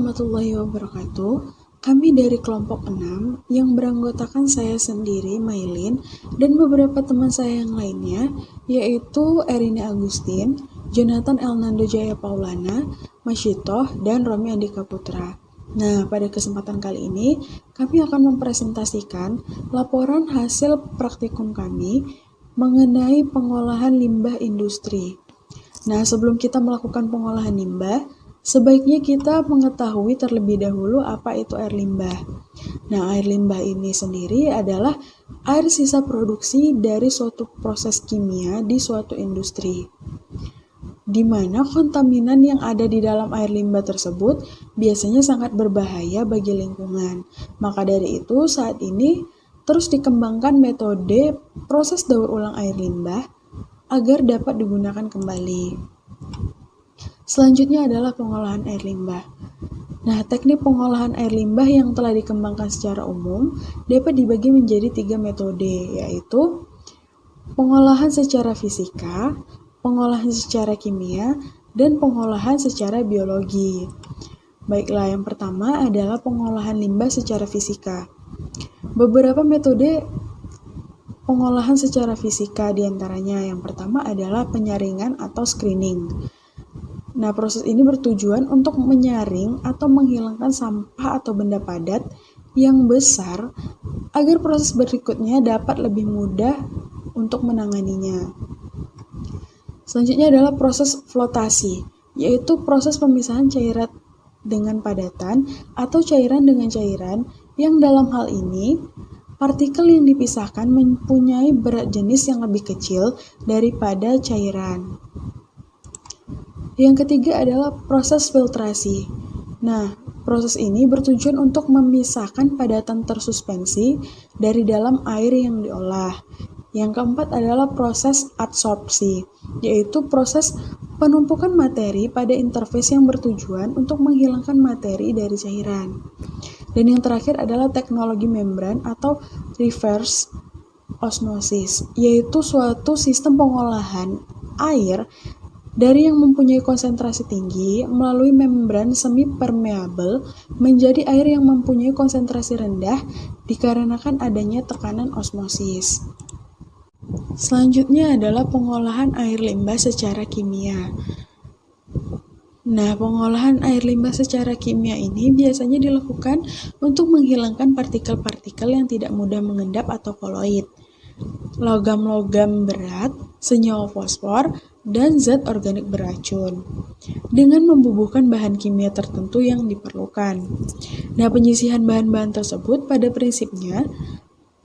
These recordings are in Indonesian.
warahmatullahi wabarakatuh. Kami dari kelompok 6 yang beranggotakan saya sendiri, Mailin, dan beberapa teman saya yang lainnya, yaitu Erini Agustin, Jonathan Elnando Jaya Paulana, Masyitoh, dan Romi Andika Putra. Nah, pada kesempatan kali ini, kami akan mempresentasikan laporan hasil praktikum kami mengenai pengolahan limbah industri. Nah, sebelum kita melakukan pengolahan limbah, sebaiknya kita mengetahui terlebih dahulu apa itu air limbah. Nah, air limbah ini sendiri adalah air sisa produksi dari suatu proses kimia di suatu industri, di mana kontaminan yang ada di dalam air limbah tersebut biasanya sangat berbahaya bagi lingkungan. Maka dari itu, saat ini terus dikembangkan metode proses daur ulang air limbah agar dapat digunakan kembali. Selanjutnya adalah pengolahan air limbah. Nah, teknik pengolahan air limbah yang telah dikembangkan secara umum dapat dibagi menjadi 3 metode, yaitu pengolahan secara fisika, pengolahan secara kimia, dan pengolahan secara biologi. Baiklah, yang pertama adalah pengolahan limbah secara fisika. Beberapa metode pengolahan secara fisika diantaranya yang pertama adalah penyaringan atau screening. Nah, proses ini bertujuan untuk menyaring atau menghilangkan sampah atau benda padat yang besar agar proses berikutnya dapat lebih mudah untuk menanganinya. Selanjutnya adalah proses flotasi, yaitu proses pemisahan cairan dengan padatan atau cairan dengan cairan yang dalam hal ini partikel yang dipisahkan mempunyai berat jenis yang lebih kecil daripada cairan. Yang ketiga adalah proses filtrasi. Nah, proses ini bertujuan untuk memisahkan padatan tersuspensi dari dalam air yang diolah. Yang keempat adalah proses adsorpsi, yaitu proses penumpukan materi pada interface yang bertujuan untuk menghilangkan materi dari cairan. Dan yang terakhir adalah teknologi membran atau reverse osmosis, yaitu suatu sistem pengolahan air dari yang mempunyai konsentrasi tinggi melalui membran semi-permeable menjadi air yang mempunyai konsentrasi rendah dikarenakan adanya tekanan osmosis. Selanjutnya adalah pengolahan air limbah secara kimia. Nah, pengolahan air limbah secara kimia ini biasanya dilakukan untuk menghilangkan partikel-partikel yang tidak mudah mengendap atau koloid, logam-logam berat, senyawa fosfor, dan zat organik beracun, dengan membubuhkan bahan kimia tertentu yang diperlukan. Nah, penyisihan bahan-bahan tersebut pada prinsipnya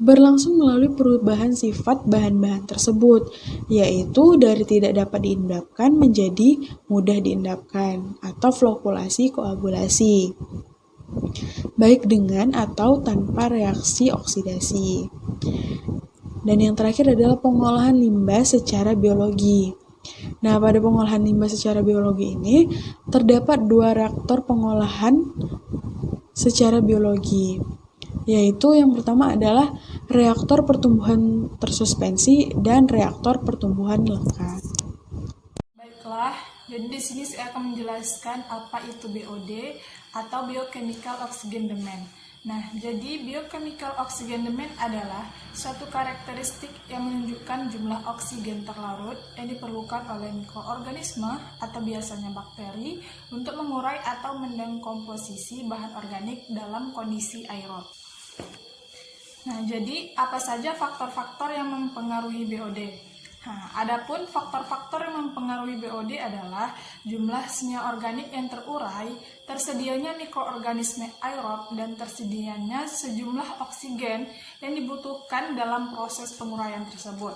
berlangsung melalui perubahan sifat bahan-bahan tersebut, yaitu dari tidak dapat diendapkan menjadi mudah diendapkan atau flokulasi koagulasi, baik dengan atau tanpa reaksi oksidasi. Dan yang terakhir adalah pengolahan limbah secara biologi. Nah, pada pengolahan limbah secara biologi ini terdapat 2 reaktor pengolahan secara biologi, yaitu yang pertama adalah reaktor pertumbuhan tersuspensi dan reaktor pertumbuhan lekat. Baiklah, jadi di sini saya akan menjelaskan apa itu BOD atau Biochemical Oxygen Demand. Nah, jadi Biochemical Oxygen Demand adalah suatu karakteristik yang menunjukkan jumlah oksigen terlarut yang diperlukan oleh mikroorganisme atau biasanya bakteri untuk mengurai atau mendekomposisi bahan organik dalam kondisi aerob. Nah, jadi apa saja faktor-faktor yang mempengaruhi BOD? Nah, adapun faktor-faktor yang mempengaruhi BOD adalah jumlah senyawa organik yang terurai, tersedianya mikroorganisme aerob, dan tersedianya sejumlah oksigen yang dibutuhkan dalam proses penguraian tersebut.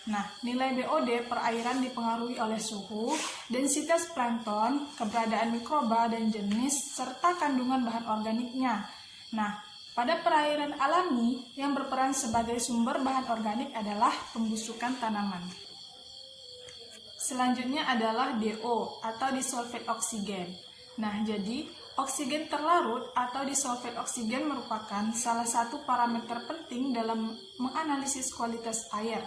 Nah, nilai BOD perairan dipengaruhi oleh suhu, densitas plankton, keberadaan mikroba dan jenis, serta kandungan bahan organiknya. Nah, pada perairan alami, yang berperan sebagai sumber bahan organik adalah pembusukan tanaman. Selanjutnya adalah DO atau disolvate oksigen. Nah, jadi oksigen terlarut atau disolvate oksigen merupakan salah satu parameter penting dalam menganalisis kualitas air.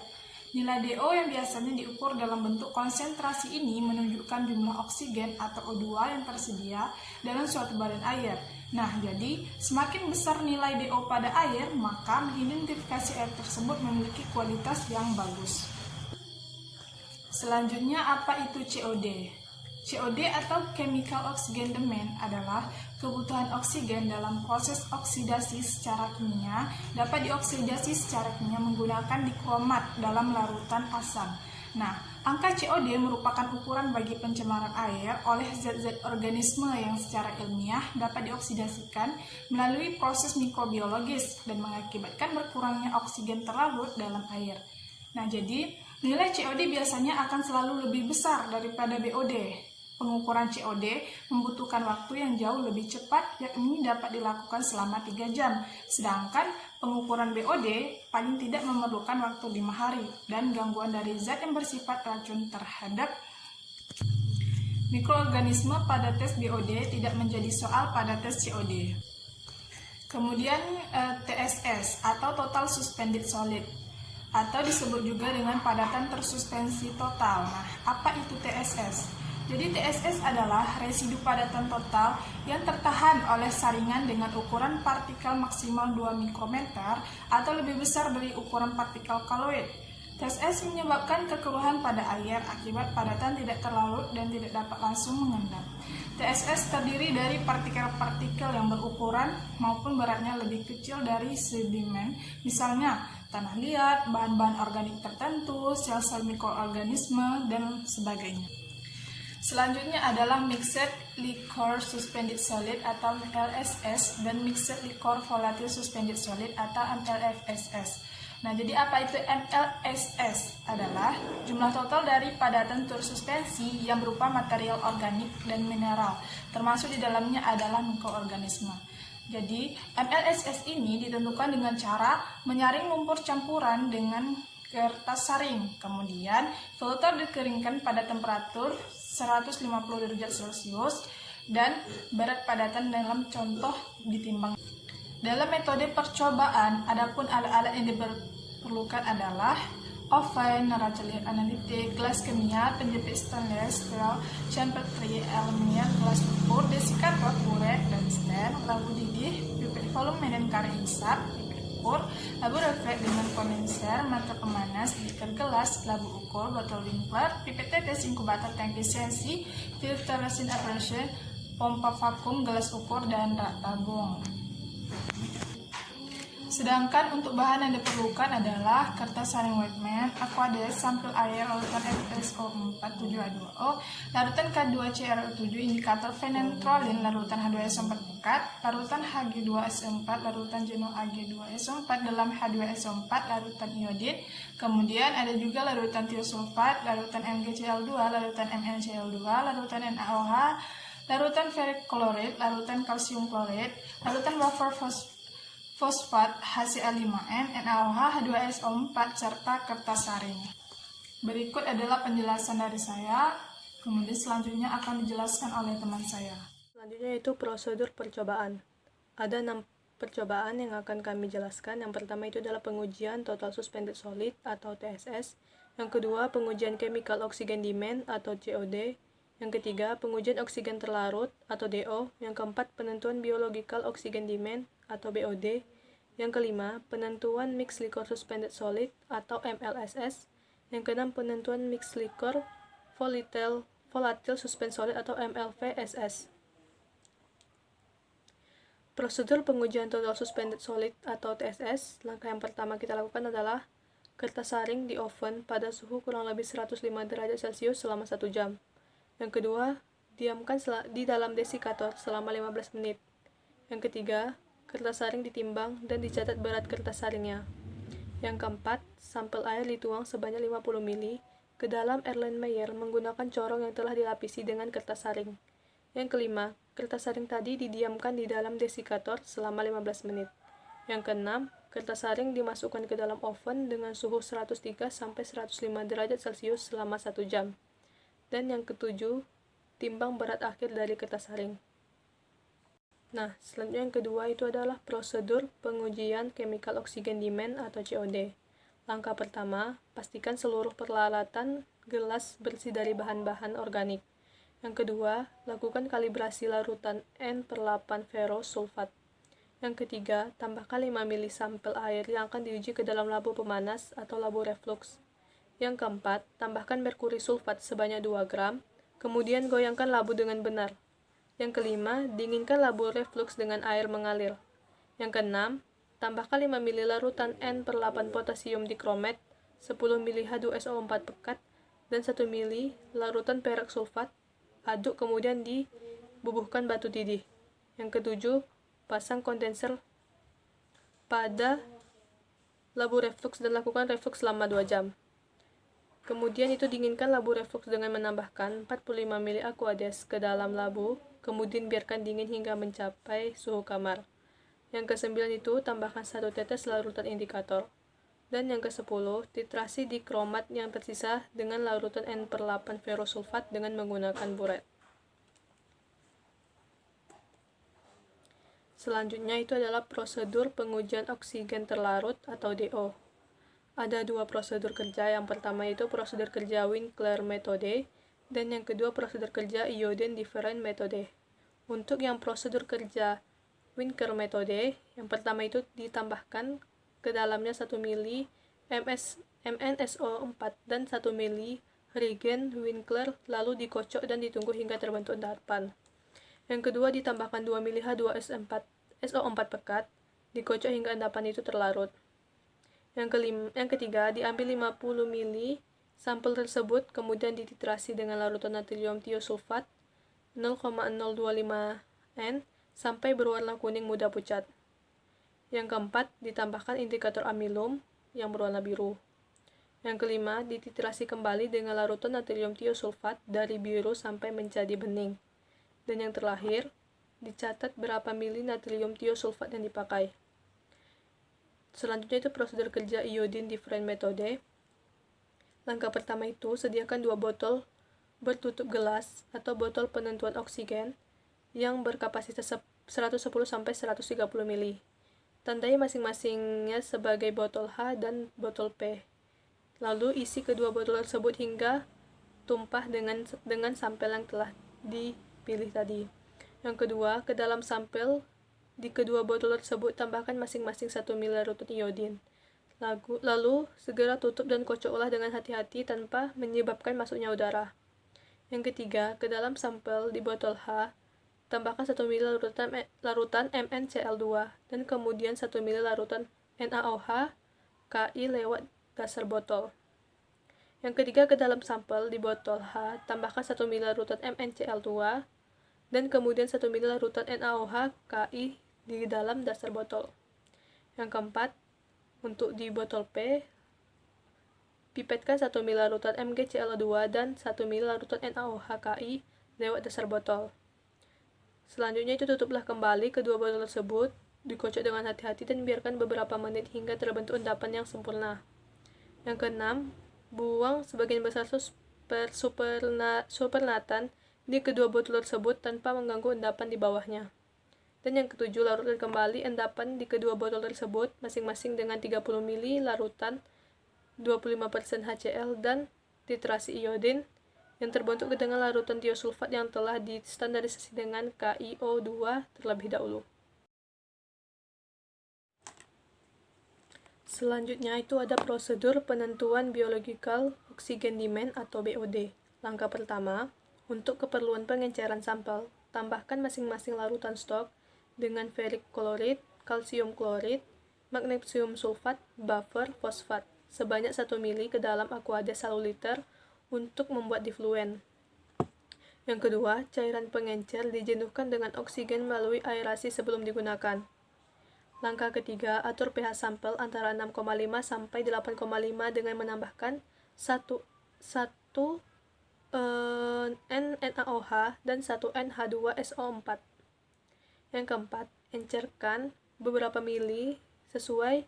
Nilai DO yang biasanya diukur dalam bentuk konsentrasi ini menunjukkan jumlah oksigen atau O2 yang tersedia dalam suatu badan air. Nah, jadi semakin besar nilai DO pada air, maka mengidentifikasi air tersebut memiliki kualitas yang bagus. Selanjutnya, apa itu COD? COD atau Chemical Oxygen Demand adalah kebutuhan oksigen dalam proses oksidasi secara kimia dapat dioksidasi secara kimia menggunakan dikromat dalam larutan asam. Nah, angka COD merupakan ukuran bagi pencemaran air oleh zat-zat organisme yang secara ilmiah dapat dioksidasikan melalui proses mikrobiologis dan mengakibatkan berkurangnya oksigen terlarut dalam air. Nah, jadi nilai COD biasanya akan selalu lebih besar daripada BOD. Pengukuran COD membutuhkan waktu yang jauh lebih cepat, yakni dapat dilakukan selama 3 jam. Sedangkan pengukuran BOD paling tidak memerlukan waktu 5 hari, dan gangguan dari zat yang bersifat racun terhadap mikroorganisme pada tes BOD tidak menjadi soal pada tes COD. Kemudian TSS atau Total Suspended Solid, atau disebut juga dengan padatan tersuspensi total. Nah, apa itu TSS? Jadi TSS adalah residu padatan total yang tertahan oleh saringan dengan ukuran partikel maksimal 2 mikrometer atau lebih besar dari ukuran partikel koloid. TSS menyebabkan kekeruhan pada air akibat padatan tidak terlarut dan tidak dapat langsung mengendap. TSS terdiri dari partikel-partikel yang berukuran maupun beratnya lebih kecil dari sedimen, misalnya tanah liat, bahan-bahan organik tertentu, sel-sel mikroorganisme, dan sebagainya. Selanjutnya adalah Mixed Liquor Suspended Solid atau MLSS dan Mixed Liquor Volatile Suspended Solid atau MLFSS. Nah, jadi apa itu MLSS? Adalah jumlah total dari padatan tersuspensi yang berupa material organik dan mineral, termasuk di dalamnya adalah mikroorganisme. Jadi, MLSS ini ditentukan dengan cara menyaring lumpur campuran dengan kertas saring. Kemudian, filter dikeringkan pada temperatur 150 derajat Celcius dan berat padatan dalam contoh ditimbang. Dalam metode percobaan, adapun alat-alat yang diperlukan adalah oven, neraca lihat analitik, gelas kimia, penjepit stainless steel, champerty, aluminium, gelas ukur, desikator, burek, dan stand, labu didih, pipet volume dan karya hisap, labu refleks dengan kondenser, mata pemanas, beaker gelas, labu ukur, botol winkler, pipet tetes, inkubator tangki sensi, filter resin abrasion, pompa vakum, gelas ukur, dan rak tabung. Sedangkan untuk bahan yang diperlukan adalah kertas saring Whiteman, Aquades, sampel air, larutan FSO4 7H2O, larutan K2CrO7, indikator fenentrolin, larutan H2SO4 pekat, larutan Hg2SO4, larutan jenuh Ag2SO4 dalam H2SO4, larutan iodin, kemudian ada juga larutan tiosulfat, larutan MgCl2, larutan MnCl2, larutan NaOH, larutan ferric chloride, larutan kalsium chloride, larutan wafer fosfat HCl5n, NaOH, H2SO4, serta kertas saring. Berikut adalah penjelasan dari saya, kemudian selanjutnya akan dijelaskan oleh teman saya. Selanjutnya itu prosedur percobaan. Ada 6 percobaan yang akan kami jelaskan. Yang pertama itu adalah pengujian Total Suspended Solid atau TSS. Yang kedua, pengujian Chemical Oxygen Demand atau COD. Yang ketiga, pengujian oksigen terlarut atau DO. Yang keempat, penentuan Biological Oxygen Demand atau BOD. Yang kelima, penentuan Mixed Liquor Suspended Solid atau MLSS. Yang keenam, penentuan Mixed Liquor Volatile Suspended Solid atau MLVSS. Prosedur pengujian Total Suspended Solid atau TSS, langkah yang pertama kita lakukan adalah kertas saring di oven pada suhu kurang lebih 105 derajat Celcius selama 1 jam. Yang kedua, diamkan di dalam desikator selama 15 menit. Yang ketiga, kertas saring ditimbang dan dicatat berat kertas saringnya. Yang keempat, sampel air dituang sebanyak 50 ml ke dalam Erlenmeyer menggunakan corong yang telah dilapisi dengan kertas saring. Yang kelima, kertas saring tadi didiamkan di dalam desikator selama 15 menit. Yang keenam, kertas saring dimasukkan ke dalam oven dengan suhu 103-105 derajat Celcius selama 1 jam. Dan yang ketujuh, timbang berat akhir dari kertas saring. Nah, selanjutnya yang kedua itu adalah prosedur pengujian Chemical Oxygen Demand atau COD. Langkah pertama, pastikan seluruh peralatan gelas bersih dari bahan-bahan organik. Yang kedua, lakukan kalibrasi larutan N/8 ferrous sulfat. Yang ketiga, tambahkan 5 ml sampel air yang akan diuji ke dalam labu pemanas atau labu reflux. Yang keempat, tambahkan merkuri sulfat sebanyak 2 gram, kemudian goyangkan labu dengan benar. Yang kelima, dinginkan labu reflux dengan air mengalir. Yang keenam, tambahkan 5 ml larutan N/8 potasium dikromat, 10 ml H2SO4 pekat, dan 1 ml larutan perak sulfat. Aduk kemudian dibubuhkan batu didih. Yang ketujuh, pasang kondenser pada labu reflux dan lakukan reflux selama 2 jam. Kemudian itu dinginkan labu reflux dengan menambahkan 45 ml aquades ke dalam labu, kemudian biarkan dingin hingga mencapai suhu kamar. Yang ke-9 itu tambahkan 1 tetes larutan indikator. Dan yang ke-10, titrasi di kromat yang tersisa dengan larutan N/8 ferrous sulfat dengan menggunakan buret. Selanjutnya itu adalah prosedur pengujian oksigen terlarut atau DO. Ada 2 prosedur kerja, yang pertama itu prosedur kerja Winkler metode, dan yang kedua prosedur kerja Iodine different metode. Untuk yang prosedur kerja Winkler metode, yang pertama itu ditambahkan ke dalamnya 1 ml MnSO4 dan 1 ml reagen Winkler, lalu dikocok dan ditunggu hingga terbentuk endapan. Yang kedua ditambahkan 2 ml H2SO4 pekat, dikocok hingga endapan itu terlarut. Yang ketiga, diambil 50 ml sampel tersebut, kemudian dititrasi dengan larutan natrium tiosulfat 0,025 N sampai berwarna kuning muda pucat. Yang keempat, ditambahkan indikator amilum yang berwarna biru. Yang kelima, dititrasi kembali dengan larutan natrium tiosulfat dari biru sampai menjadi bening. Dan yang terakhir, dicatat berapa mili natrium tiosulfat yang dipakai. Selanjutnya itu prosedur kerja Iodine different metode. Langkah pertama itu, sediakan 2 botol bertutup gelas atau botol penentuan oksigen yang berkapasitas 110-130 ml. Tandai masing-masingnya sebagai botol H dan botol P. Lalu isi kedua botol tersebut hingga tumpah dengan sampel yang telah dipilih tadi. Yang kedua, ke dalam sampel di kedua botol tersebut tambahkan masing-masing 1 ml larutan iodin. Lalu segera tutup dan kocoklah dengan hati-hati tanpa menyebabkan masuknya udara. Yang ketiga, ke dalam sampel di botol H tambahkan 1 ml larutan MnCl2 dan kemudian 1 ml larutan NaOH Ki lewat dasar botol. Yang ketiga, ke dalam sampel di botol H tambahkan 1 ml larutan MnCl2 dan kemudian 1 ml larutan NaOH Ki di dalam dasar botol. Yang keempat, untuk di botol P, pipetkan 1 ml larutan MgCl2 dan 1 ml larutan NaOH Ki lewat dasar botol. Selanjutnya itu tutuplah kembali kedua botol tersebut, dikocok dengan hati-hati dan biarkan beberapa menit hingga terbentuk endapan yang sempurna. Yang keenam, buang sebagian besar supernatan di kedua botol tersebut tanpa mengganggu endapan di bawahnya. Dan yang ketujuh, larutkan kembali endapan di kedua botol tersebut masing-masing dengan 30 ml larutan 25% HCl dan titrasi iodin yang terbentuk dengan larutan tiosulfat yang telah distandarisasi dengan KiO2 terlebih dahulu. Selanjutnya itu ada prosedur penentuan biological oxygen demand atau BOD. Langkah pertama, untuk keperluan pengenceran sampel, tambahkan masing-masing larutan stok dengan ferric klorid, kalsium klorid, magnesium sulfat, buffer, fosfat sebanyak 1 ml ke dalam aqueous 1 liter untuk membuat difluen. Yang kedua, cairan pengencer dijenuhkan dengan oksigen melalui aerasi sebelum digunakan. Langkah ketiga, atur pH sampel antara 6,5 sampai 8,5 dengan menambahkan 1 NaOH dan 1 NH2SO4. Yang keempat, encerkan beberapa mili sesuai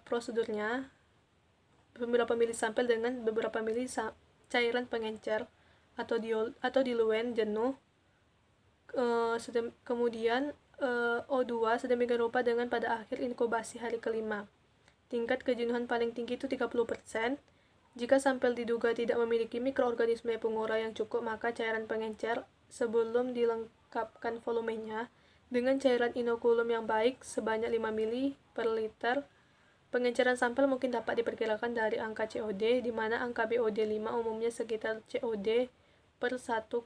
prosedurnya, beberapa mili sampel dengan beberapa mili cairan pengencer atau diluen jenuh, kemudian O2 sedemikian rupa dengan pada akhir inkubasi hari kelima. tingkat kejenuhan paling tinggi itu 30%. Jika sampel diduga tidak memiliki mikroorganisme pengurang yang cukup, maka cairan pengencer sebelum dilengkapkan volumenya dengan cairan inokulum yang baik sebanyak 5 ml per liter. Pengenceran sampel mungkin dapat diperkirakan dari angka COD, di mana angka BOD 5 umumnya sekitar COD per 1,40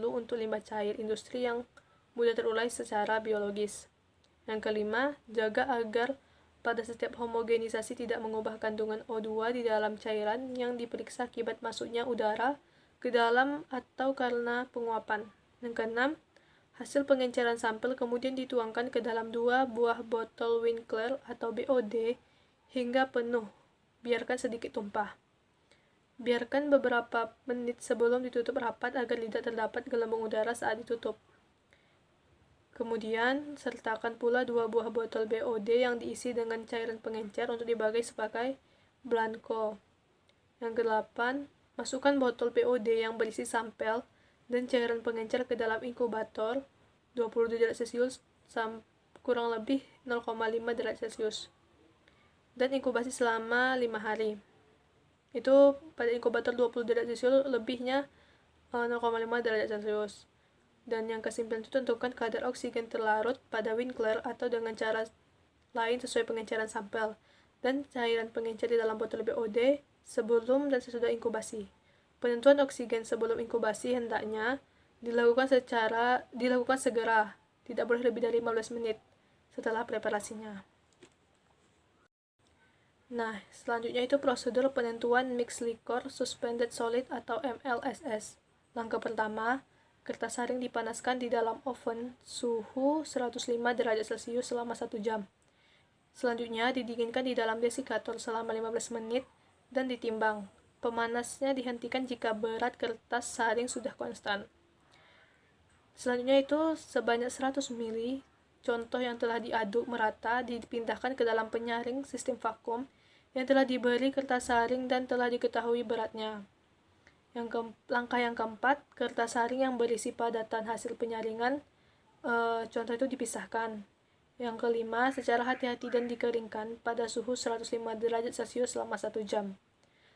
untuk limbah cair industri yang mudah terurai secara biologis. Yang kelima, jaga agar pada setiap homogenisasi tidak mengubah kandungan O2 di dalam cairan yang diperiksa akibat masuknya udara ke dalam atau karena penguapan. Yang keenam, hasil pengenceran sampel kemudian dituangkan ke dalam 2 buah botol Winkler atau BOD hingga penuh, biarkan sedikit tumpah. Biarkan beberapa menit sebelum ditutup rapat agar tidak terdapat gelembung udara saat ditutup. Kemudian, sertakan pula 2 buah botol BOD yang diisi dengan cairan pengencer untuk dibagi sebagai blanko. Yang kedelapan, masukkan botol BOD yang berisi sampel dan cairan pengencer ke dalam inkubator 20 derajat Celcius kurang lebih 0,5 derajat Celcius. Dan inkubasi selama 5 hari. Itu pada inkubator 20 derajat Celcius lebihnya 0,5 derajat Celcius. Dan yang kesembilan itu tentukan kadar oksigen terlarut pada Winkler atau dengan cara lain sesuai pengenceran sampel dan cairan pengencer di dalam botol BOD sebelum dan sesudah inkubasi. Penentuan oksigen sebelum inkubasi hendaknya dilakukan segera, tidak boleh lebih dari 15 menit setelah preparasinya. Nah, selanjutnya itu prosedur penentuan mixed liquor suspended solid atau MLSS. Langkah pertama, kertas saring dipanaskan di dalam oven suhu 105 derajat Celcius selama 1 jam. Selanjutnya didinginkan di dalam desikator selama 15 menit dan ditimbang. Pemanasnya dihentikan jika berat kertas saring sudah konstan. Selanjutnya itu sebanyak 100 ml contoh yang telah diaduk merata dipindahkan ke dalam penyaring sistem vakum yang telah diberi kertas saring dan telah diketahui beratnya. Langkah yang keempat, kertas saring yang berisi padatan hasil penyaringan contoh itu dipisahkan. Yang kelima, secara hati-hati dan dikeringkan pada suhu 105 derajat Celcius selama 1 jam.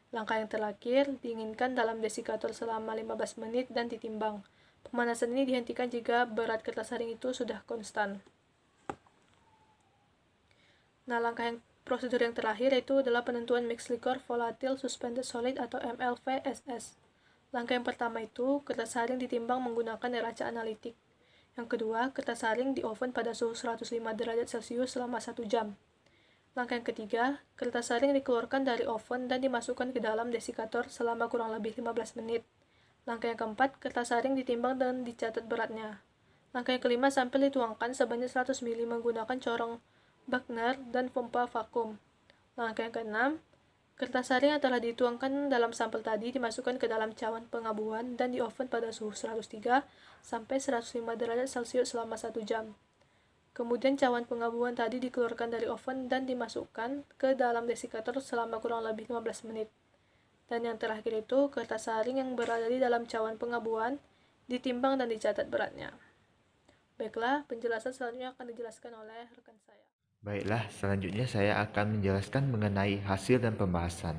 Langkah yang terakhir, dinginkan dalam desikator selama 15 menit dan ditimbang. Pemanasan ini dihentikan jika berat kertas saring itu sudah konstan. Nah, prosedur yang terakhir yaitu adalah penentuan mixed liquor volatile suspended solid atau MLVSS. Langkah yang pertama itu, kertas saring ditimbang menggunakan neraca analitik. Yang kedua, kertas saring di oven pada suhu 105 derajat Celcius selama 1 jam. Langkah yang ketiga, kertas saring dikeluarkan dari oven dan dimasukkan ke dalam desikator selama kurang lebih 15 menit. Langkah yang keempat, kertas saring ditimbang dan dicatat beratnya. Langkah yang kelima, sampel dituangkan sebanyak 100 ml menggunakan corong Wagner dan pompa vakum. Langkah yang keenam, kertas saring yang telah dituangkan dalam sampel tadi dimasukkan ke dalam cawan pengabuan dan di oven pada suhu 103 sampai 105 derajat Celcius selama 1 jam. Kemudian cawan pengabuan tadi dikeluarkan dari oven dan dimasukkan ke dalam desikator selama kurang lebih 15 menit. Dan yang terakhir itu, kertas saring yang berada di dalam cawan pengabuan ditimbang dan dicatat beratnya. Baiklah, penjelasan selanjutnya akan dijelaskan oleh rekan saya. Baiklah, selanjutnya saya akan menjelaskan mengenai hasil dan pembahasan.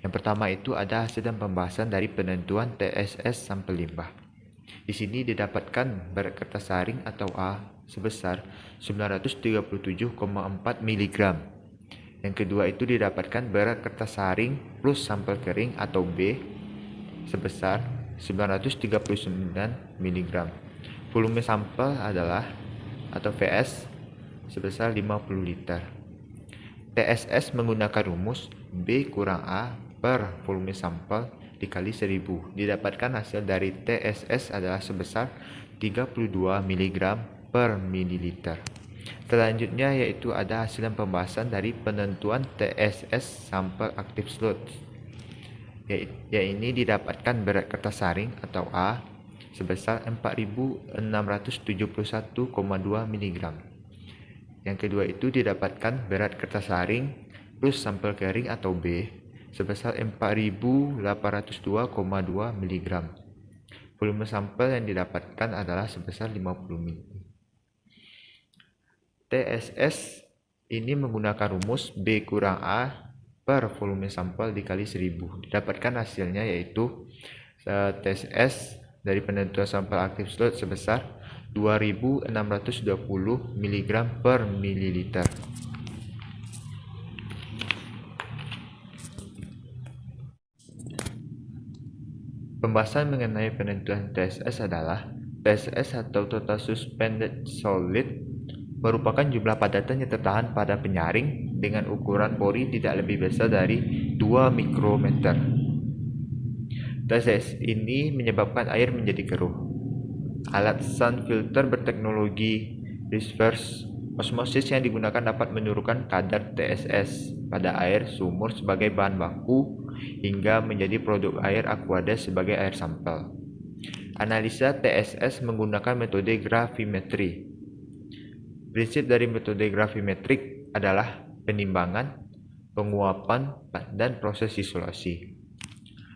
Yang pertama itu ada hasil dan pembahasan dari penentuan TSS sampel limbah. Di sini didapatkan berat kertas saring atau A sebesar 937,4 mg. Yang kedua itu didapatkan berat kertas saring plus sampel kering atau B sebesar 939 mg. Volume sampel adalah atau VS sebesar 50 liter. TSS menggunakan rumus B kurang A per volume sampel dikali 1000. Didapatkan hasil dari TSS adalah sebesar 32 mg per mililiter. Selanjutnya yaitu ada hasil dan pembahasan dari penentuan TSS sampel active sludge. Ini didapatkan berat kertas saring atau A sebesar 4671,2 mg. Yang kedua itu didapatkan berat kertas saring plus sampel kering atau B sebesar 4802,2 mg. Volume sampel yang didapatkan adalah sebesar 50 ml. TSS ini menggunakan rumus B kurang A per volume sampel dikali 1000. Didapatkan hasilnya yaitu TSS dari penentuan sampel aktif slot sebesar 2620 mg per mililiter. Pembahasan mengenai penentuan TSS adalah TSS atau Total Suspended Solid merupakan jumlah padatan yang tertahan pada penyaring dengan ukuran pori tidak lebih besar dari 2 mikrometer. TSS ini menyebabkan air menjadi keruh. Alat sun filter berteknologi reverse osmosis yang digunakan dapat menurunkan kadar TSS pada air sumur sebagai bahan baku hingga menjadi produk air Aquades sebagai air sampel. Analisa TSS menggunakan metode gravimetri. Prinsip dari metode gravimetrik adalah penimbangan, penguapan, dan proses isolasi.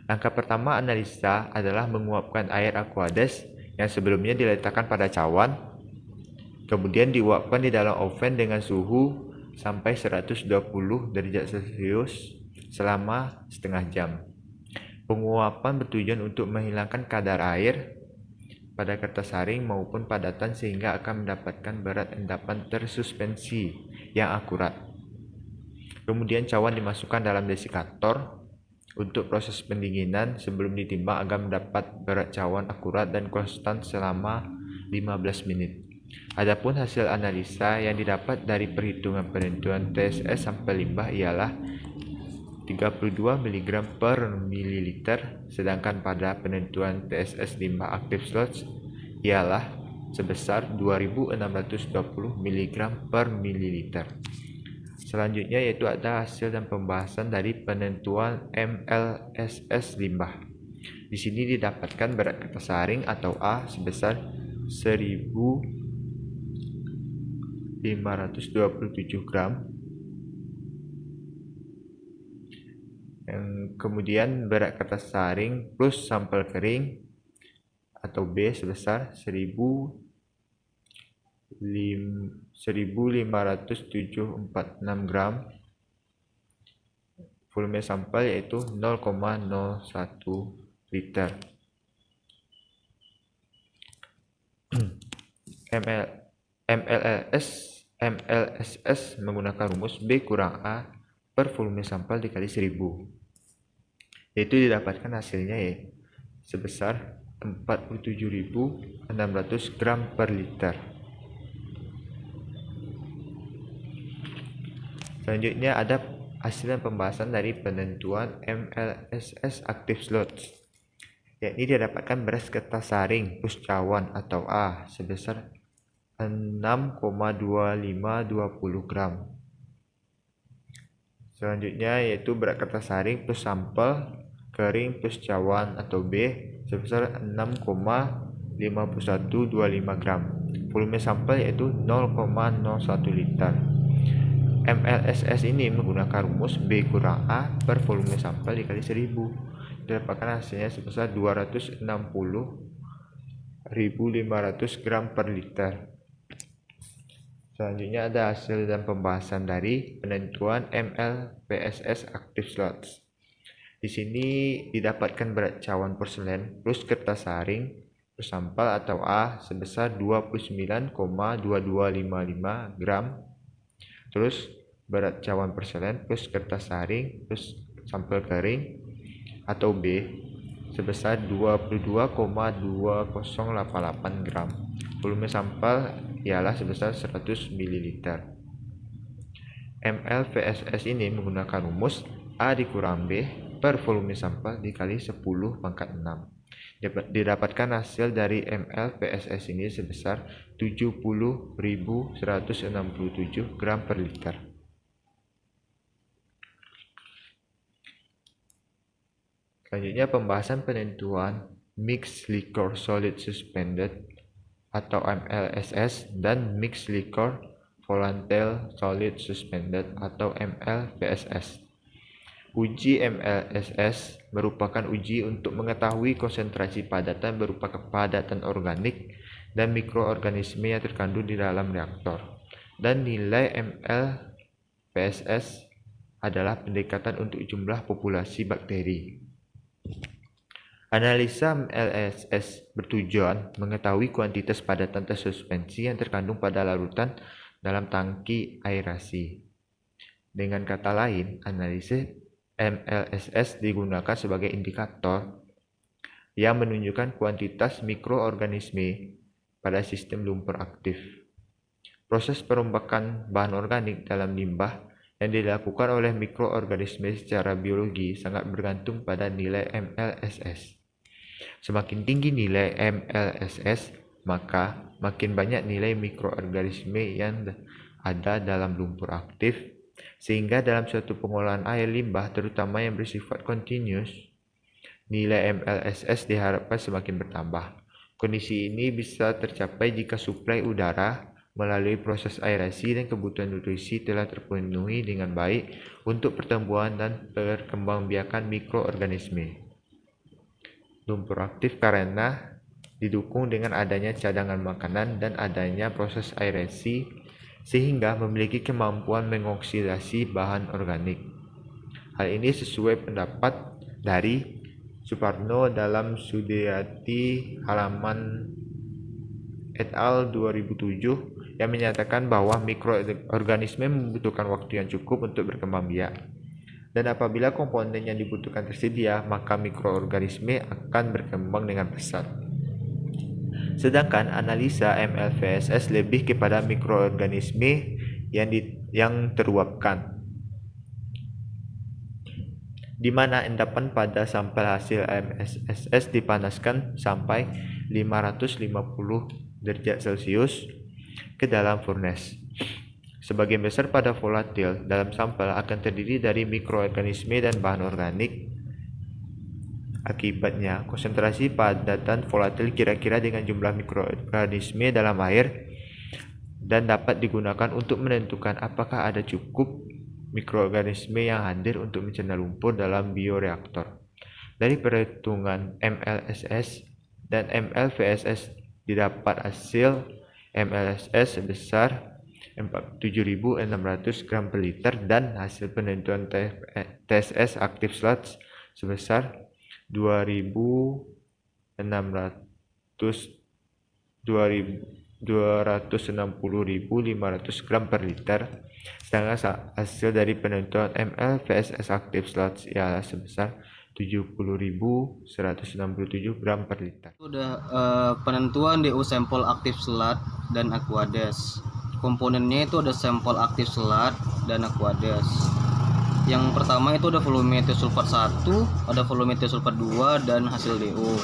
Langkah pertama analisa adalah menguapkan air Aquades yang sebelumnya diletakkan pada cawan, kemudian diuapkan di dalam oven dengan suhu sampai 120 derajat Celcius selama setengah jam. Penguapan bertujuan untuk menghilangkan kadar air pada kertas saring maupun padatan sehingga akan mendapatkan berat endapan tersuspensi yang akurat. Kemudian cawan dimasukkan dalam desikator untuk proses pendinginan sebelum ditimbang agar mendapat berat cawan akurat dan konstan selama 15 menit. Adapun hasil analisa yang didapat dari perhitungan penentuan TSS sampel limbah ialah 32 mg per mililiter, sedangkan pada penentuan TSS limbah aktif slots ialah sebesar 2620 mg per mililiter. Selanjutnya yaitu ada hasil dan pembahasan dari penentuan MLSS limbah. Di sini didapatkan berat kertas saring atau A sebesar 1527 gram. Kemudian berat kertas saring plus sampel kering atau B sebesar 1576 gram. Volume sampel yaitu 0,01 liter. MLSS menggunakan rumus B kurang A per volume sampel dikali 1000. Yaitu didapatkan hasilnya sebesar 47.600 gram per liter. Selanjutnya ada hasil dan pembahasan dari penentuan MLSS active slots, yakni didapatkan beras kertas saring plus cawan atau A sebesar 6,2520 gram. Selanjutnya yaitu berat kertas saring plus sampel kering plus cawan atau B sebesar 6,5125 gram. Volume sampel yaitu 0,01 liter. MLSS ini menggunakan rumus B kurang A per volume sampel dikali 1000. Didapatkan hasilnya sebesar 260.500 gram per liter. Selanjutnya ada hasil dan pembahasan dari penentuan MLPSS active slots. Di sini didapatkan berat cawan porselen plus kertas saring plus sampel atau A sebesar 29,2255 gram. Terus berat cawan porselen plus kertas saring plus sampel kering atau B sebesar 22,2088 gram. Volume sampel ialah sebesar 100 ml. MLVSS ini menggunakan rumus A dikurang B per volume sampel dikali 10 pangkat 6. Didapatkan hasil dari MLPSS ini sebesar 70.167 gram per liter. Selanjutnya pembahasan penentuan Mixed Liquor Solid Suspended atau MLSS dan Mixed Liquor Volatile Solid Suspended atau MLVSS. Uji MLSS merupakan uji untuk mengetahui konsentrasi padatan berupa kepadatan organik dan mikroorganisme yang terkandung di dalam reaktor, dan nilai ml PSS adalah pendekatan untuk jumlah populasi bakteri. Analisa MLSS bertujuan mengetahui kuantitas padatan suspensi yang terkandung pada larutan dalam tangki aerasi. Dengan kata lain, analisis MLSS digunakan sebagai indikator yang menunjukkan kuantitas mikroorganisme pada sistem lumpur aktif. Proses perombakan bahan organik dalam limbah yang dilakukan oleh mikroorganisme secara biologi sangat bergantung pada nilai MLSS. Semakin tinggi nilai MLSS, maka makin banyak nilai mikroorganisme yang ada dalam lumpur aktif, sehingga dalam suatu pengolahan air limbah, terutama yang bersifat kontinus, nilai MLSS diharapkan semakin bertambah. Kondisi ini bisa tercapai jika suplai udara melalui proses aerasi dan kebutuhan nutrisi telah terpenuhi dengan baik untuk pertumbuhan dan perkembangbiakan mikroorganisme. Lumpur aktif karena didukung dengan adanya cadangan makanan dan adanya proses aerasi sehingga memiliki kemampuan mengoksidasi bahan organik. Hal ini sesuai pendapat dari Suparno dalam Sudiyati halaman et al. 2007 yang menyatakan bahwa mikroorganisme membutuhkan waktu yang cukup untuk berkembang biak. Dan apabila komponen yang dibutuhkan tersedia, maka mikroorganisme akan berkembang dengan pesat. Sedangkan analisa MLVSS lebih kepada mikroorganisme yang teruapkan, di mana endapan pada sampel hasil MLSS dipanaskan sampai 550 derajat Celcius ke dalam furnace. Sebagian besar pada volatil dalam sampel akan terdiri dari mikroorganisme dan bahan organik. Akibatnya, konsentrasi padatan volatil kira-kira dengan jumlah mikroorganisme dalam air dan dapat digunakan untuk menentukan apakah ada cukup mikroorganisme yang hadir untuk mencerna lumpur dalam bioreaktor. Dari perhitungan MLSS dan MLVSS didapat hasil MLSS sebesar 7.600 gram per liter dan hasil penentuan TSS active sludge sebesar 260.500 gram per liter, sedangkan hasil dari penentuan MLVSS active sludge ialah sebesar 70.167 gram per liter. Udah penentuan DO sampel aktif selat dan Aquades. Komponennya itu ada sampel aktif selat dan Aquades. Yang pertama itu ada volume tiosulfat 1, ada volume tiosulfat 2 dan hasil DO.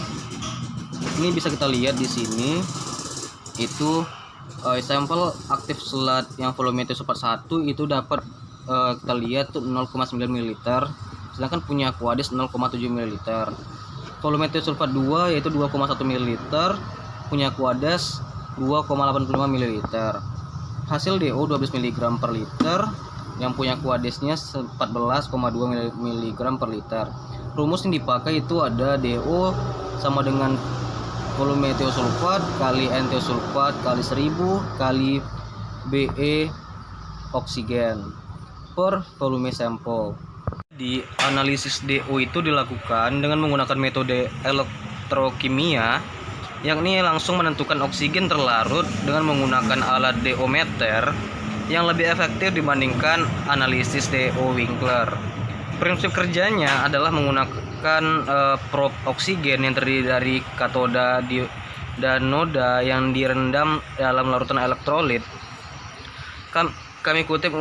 Ini bisa kita lihat di sini. Itu sampel aktif selat yang volume tiosulfat 1 itu dapat kita lihat tuh 0,9 ml, sedangkan punya Aquades 0,7 ml. Volume tiosulfat 2 yaitu 2,1 ml, punya Aquades 2,85 ml. Hasil DO 12 mg per liter, yang punya Aquadesnya 14,2 mg per liter. Rumus yang dipakai itu ada DO sama dengan volume tiosulfat kali N tiosulfat kali 1000 kali Be oksigen per volume sampel. Di analisis DO itu dilakukan dengan menggunakan metode elektrokimia, yakni langsung menentukan oksigen terlarut dengan menggunakan alat DO meter yang lebih efektif dibandingkan analisis DO Winkler. Prinsip kerjanya adalah menggunakan probe oksigen yang terdiri dari katoda dan noda yang direndam dalam larutan elektrolit. Kami kutip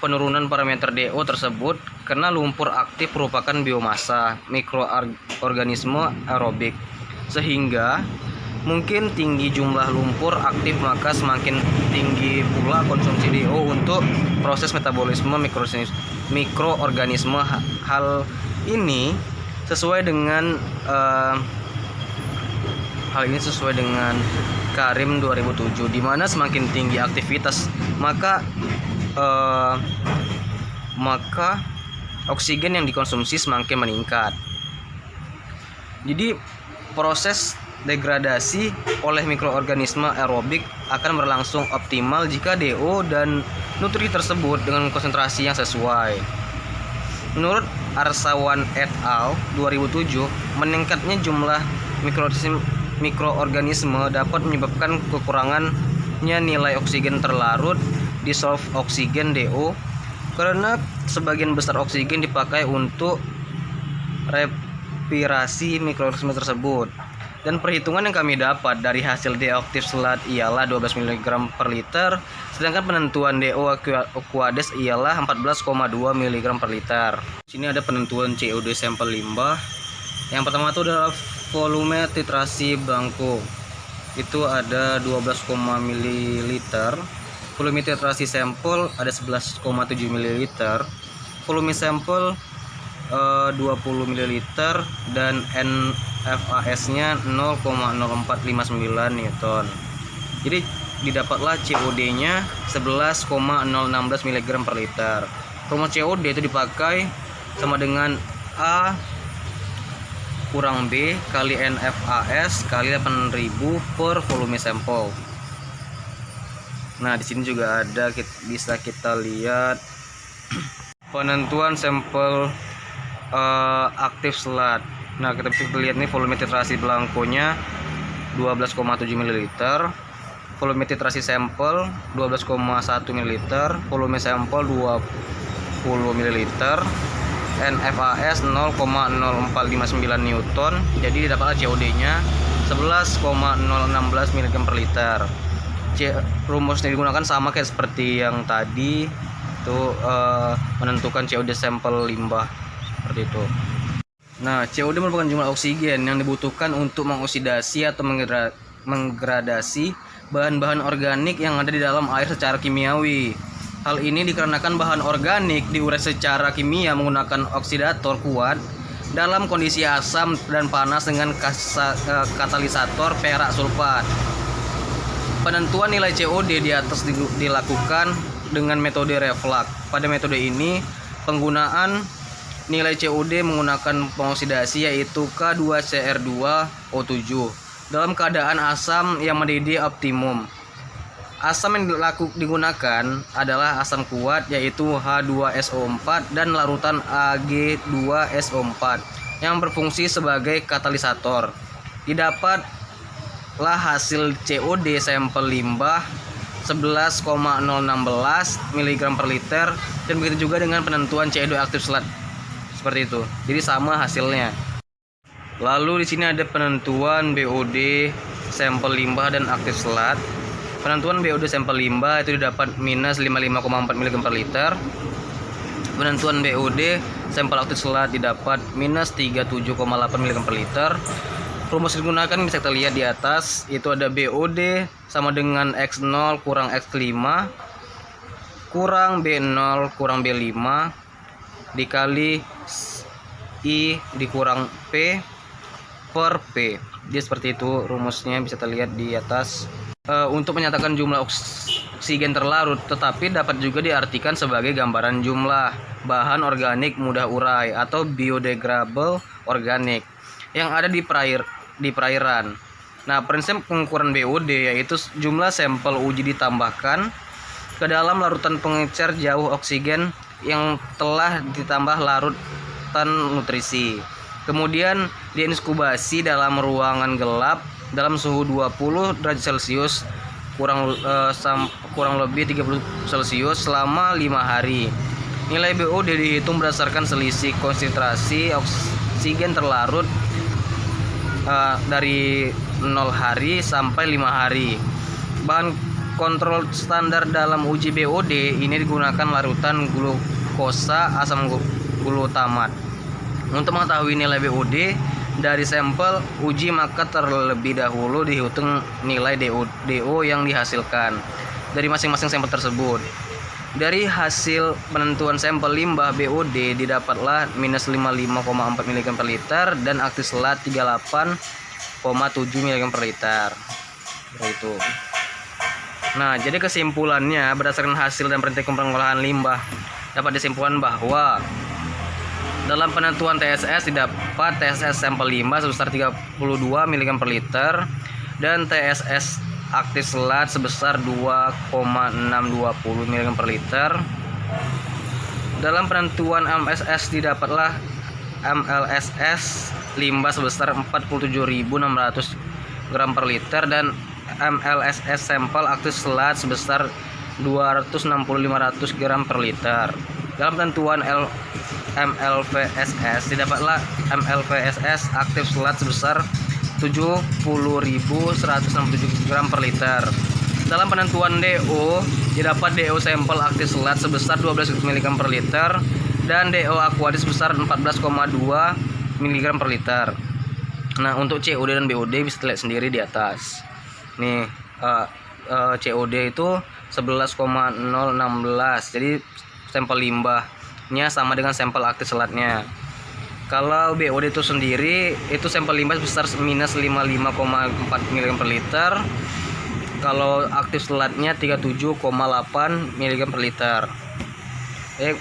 penurunan parameter DO tersebut karena lumpur aktif merupakan biomasa mikroorganisme aerobik, sehingga mungkin tinggi jumlah lumpur aktif maka semakin tinggi pula konsumsi DO untuk proses metabolisme mikroorganisme. Hal ini sesuai dengan Karim 2007, di mana semakin tinggi aktivitas maka oksigen yang dikonsumsi semakin meningkat. Jadi proses degradasi oleh mikroorganisme aerobik akan berlangsung optimal jika DO dan nutrisi tersebut dengan konsentrasi yang sesuai. Menurut Arsawan et al. 2007, meningkatnya jumlah mikroorganisme dapat menyebabkan kekurangannya nilai oksigen terlarut dissolved oksigen DO karena sebagian besar oksigen dipakai untuk respirasi mikroorganisme tersebut. Dan perhitungan yang kami dapat dari hasil DO aktif selat ialah 12 mg per liter, sedangkan penentuan DO aqueous ialah 14,2 mg per liter. Sini ada penentuan COD sampel limbah. Yang pertama itu adalah volume titrasi belangko. Itu ada 12, ml. Volume titrasi sampel ada 11,7 ml. Volume sampel 20 ml dan NFAS-nya 0,0459 Newton. Jadi didapatlah COD-nya 11,016 mg per liter. Rumus COD itu dipakai sama dengan A kurang B kali NFAS kali 8000 per volume sampel. Nah, di sini juga ada, bisa kita lihat penentuan sampel aktif selat. Nah, kita bisa lihat nih volume titrasi belangkonya 12,7 ml, volume titrasi sampel 12,1 ml, volume sampel 20 ml, NFAS 0,0459 Newton. Jadi didapatlah COD-nya 11,016 mg per liter. Rumusnya digunakan sama kayak seperti yang tadi, itu menentukan COD sampel limbah seperti itu. Nah, COD merupakan jumlah oksigen yang dibutuhkan untuk mengoksidasi atau menggradasi bahan-bahan organik yang ada di dalam air secara kimiawi. Hal ini dikarenakan bahan organik diurai secara kimia menggunakan oksidator kuat dalam kondisi asam dan panas dengan katalisator perak sulfat. Penentuan nilai COD di atas dilakukan dengan metode reflux. Pada metode ini, penggunaan nilai COD menggunakan pengoksidasi yaitu K2CR2O7 dalam keadaan asam yang mendidih optimum. Asam yang digunakan adalah asam kuat yaitu H2SO4 dan larutan Ag2SO4 yang berfungsi sebagai katalisator. Didapatlah hasil COD sampel limbah 11,016 mg per liter, dan begitu juga dengan penentuan COD aktif selat. Seperti itu. Jadi sama hasilnya. Lalu di sini ada penentuan BOD sampel limbah dan aktif selat. Penentuan BOD sampel limbah itu didapat minus 55,4 mg per liter. Penentuan BOD sampel aktif selat didapat minus 37,8 mg per liter. Rumus digunakan bisa kita lihat di atas, itu ada BOD sama dengan X0 kurang X5 kurang B0 kurang B5 dikali I dikurang P per P. Jadi seperti itu rumusnya, bisa terlihat di atas. Untuk menyatakan jumlah oksigen terlarut, tetapi dapat juga diartikan sebagai gambaran jumlah bahan organik mudah urai atau biodegradable organik yang ada di perairan. Nah, prinsip pengukuran BOD yaitu jumlah sampel uji ditambahkan ke dalam larutan pengecer jauh oksigen yang telah ditambah larutan nutrisi. Kemudian diinkubasi dalam ruangan gelap dalam suhu 20 derajat Celcius kurang lebih 30 Celcius selama 5 hari. Nilai BOD dihitung berdasarkan selisih konsentrasi oksigen terlarut dari 0 hari sampai 5 hari. Bahan kontrol standar dalam uji BOD ini digunakan larutan glukosa asam glutamat. Untuk mengetahui nilai BOD dari sampel uji, maka terlebih dahulu dihitung nilai DO yang dihasilkan dari masing-masing sampel tersebut. Dari hasil penentuan sampel limbah BOD didapatlah minus 55,4 mg per liter dan aktif selat 38,7 mg per liter. Itu. Nah, jadi kesimpulannya berdasarkan hasil dan praktik pengolahan limbah dapat disimpulkan bahwa dalam penentuan TSS didapat TSS sampel limbah sebesar 32 mg per liter dan TSS aktif selat sebesar 2,620 mg per liter. Dalam penentuan MLSS didapatlah MLSS limbah sebesar 47.600 gram per liter dan MLSS sampel aktif selat sebesar 260.500 gram per liter. Dalam penentuan MLVSS didapatlah MLVSS aktif selat sebesar 70.167 gram per liter. Dalam penentuan DO didapat DO sampel aktif selat sebesar 12 mg per liter dan DO aquadis sebesar 14,2 mg per liter. Nah, untuk COD dan BOD bisa dilihat sendiri di atas. Nih, COD itu 11,016. Jadi sampel limbahnya sama dengan sampel aktif selatnya. Kalau BOD itu sendiri itu sampel limbah sebesar minus 55,4 mg per liter. Kalau aktif selatnya 37,8 mg per liter.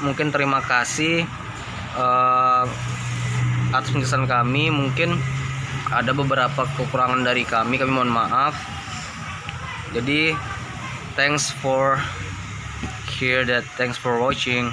Mungkin terima kasih atas penjelasan kami. Mungkin ada beberapa kekurangan dari kami mohon maaf. Jadi thanks for watching.